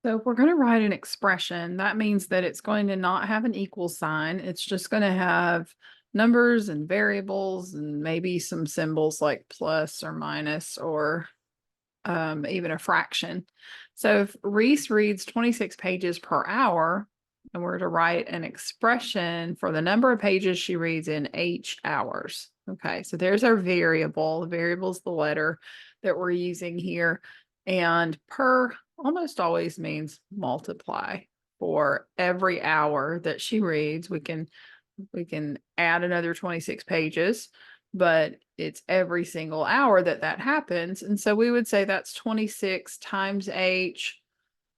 So if we're going to write an expression, that means that it's going to not have an equal sign. It's just going to have numbers and variables and maybe some symbols like plus or minus or even a fraction. So if Reese reads 26 pages per hour, and we're to write an expression for the number of pages she reads in H hours. Okay, so there's our variable. The variable is the letter that we're using here. And per almost always means multiply. For every hour that she reads, we can add another 26 pages, but it's every single hour that that happens. And so we would say that's 26 times H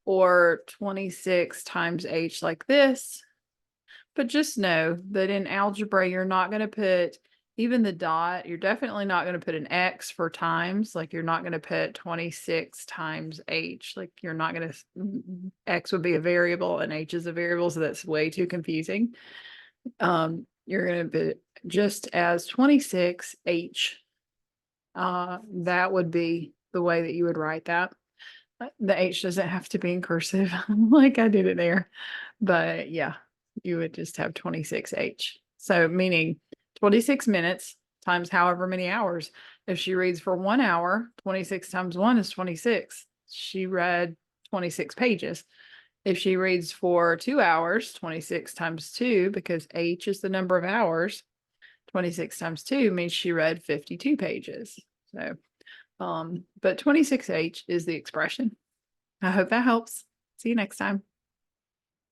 or 26 times H like this. But just know that in algebra, you're not going to put even the dot, you're definitely not going to put an X for times. Like you're not going to put 26 times H. Like you're not going to, X would be a variable and H is a variable. So that's way too confusing. You're going to put just as 26H. That would be the way that you would write that. The H doesn't have to be in cursive like I did it there. But yeah, you would just have 26H. So meaning 26 minutes times however many hours. If she reads for 1 hour, 26 times 1 is 26. She read 26 pages. If she reads for 2 hours, 26 times 2, because H is the number of hours, 26 times 2 means she read 52 pages. So, but 26H is the expression. I hope that helps. See you next time.